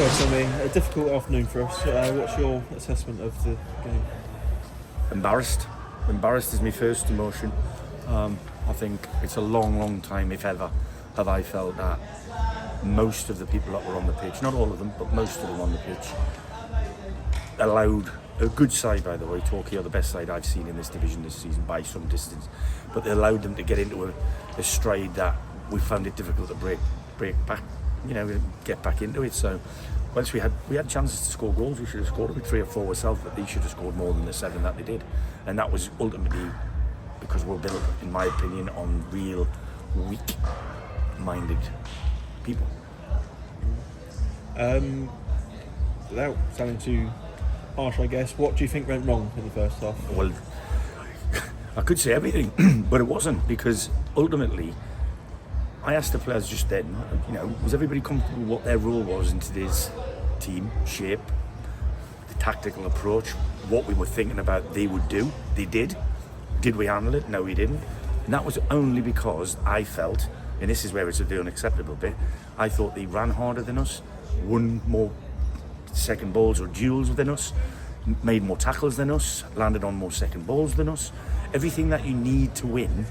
Well, Tommy, a difficult afternoon for us. What's your assessment of the game? Embarrassed. Embarrassed is my first emotion. I think it's a long time, if ever, have I felt that most of the people that were on the pitch, not all of them, but most of them on the pitch, allowed a good side, by the way. Torquay are the best side I've seen in this division this season by some distance, but they allowed them to get into a stride that we found it difficult to break back, get back into it. So once we had chances to score goals, we should have scored with 3 or 4 ourselves, but they should have scored more than the 7 that they did, and that was ultimately because we're built, in my opinion, on real weak-minded people. Without sounding too harsh, I guess, what do you think went wrong in the first half? Well, I could say everything, but it wasn't, because ultimately I asked the players just then, was everybody comfortable with what their role was in today's team shape, the tactical approach, what we were thinking about they would do? They did. Did we handle it? No, we didn't. And that was only because I felt, and this is where it's the unacceptable bit, I thought they ran harder than us, won more second balls or duels than us, made more tackles than us, landed on more second balls than us. Everything that you need to win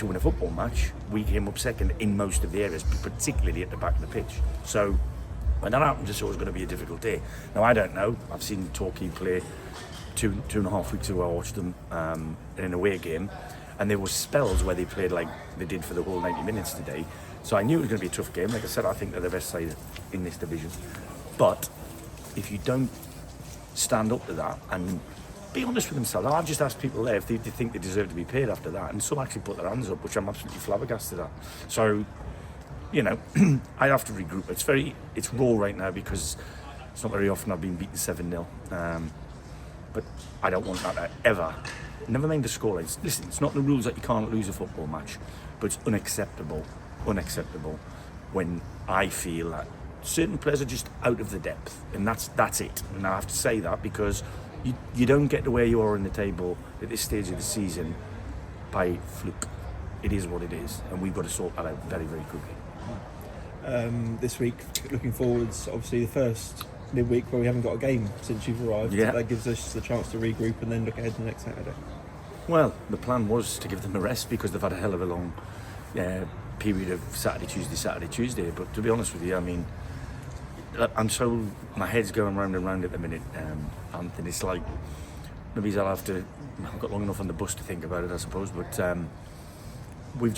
a football match, we came up second in most of the areas, particularly at the back of the pitch. So when that happened, I saw it was going to be a difficult day. Now, I don't know. I've seen Torquay play two and a half weeks ago. I watched them in an away game, and there were spells where they played like they did for the whole 90 minutes today. So I knew it was going to be a tough game. Like I said, I think they're the best side in this division. But if you don't stand up to that and be honest with themselves, I've just asked people there if they think they deserve to be paid after that, and some actually put their hands up, which I'm absolutely flabbergasted at. So, I have to regroup. It's raw right now because it's not very often I've been beaten 7-0. But I don't want that ever. Never mind the scorelines. Listen, it's not the rules that you can't lose a football match, but it's unacceptable when I feel that certain players are just out of the depth, and that's it. And I have to say that because you don't get to where you are in the table at this stage of the season by fluke. It is what it is, and we've got to sort that out very, very quickly. This week, looking forwards, obviously the first midweek where we haven't got a game since you've arrived. Yeah. That gives us the chance to regroup and then look ahead to the next Saturday. Well, the plan was to give them a rest because they've had a hell of a long period of Saturday, Tuesday. But to be honest with you, I mean, my head's going round and round at the minute, Anthony. It's like maybe I've got long enough on the bus to think about it, I suppose. But we've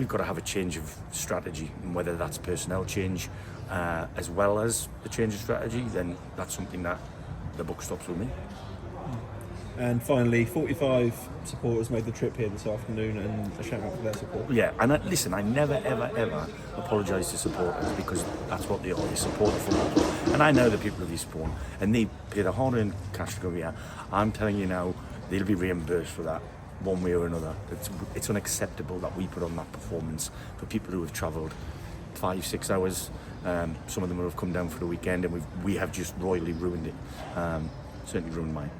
got to have a change of strategy, and whether that's personnel change as well as a change of strategy, then that's something that the buck stops with me. And finally, 45 supporters made the trip here this afternoon, and a shout out for their support. Yeah, and listen, I never ever apologise to supporters because that's what they are. They support the football club, and I know the people of Eastbourne, and they pay the hard-earned cash to go here. I'm telling you now, they'll be reimbursed for that one way or another. It's unacceptable that we put on that performance for people who have travelled 5-6 hours. Some of them have come down for the weekend, and we have just royally ruined it. Certainly ruined mine.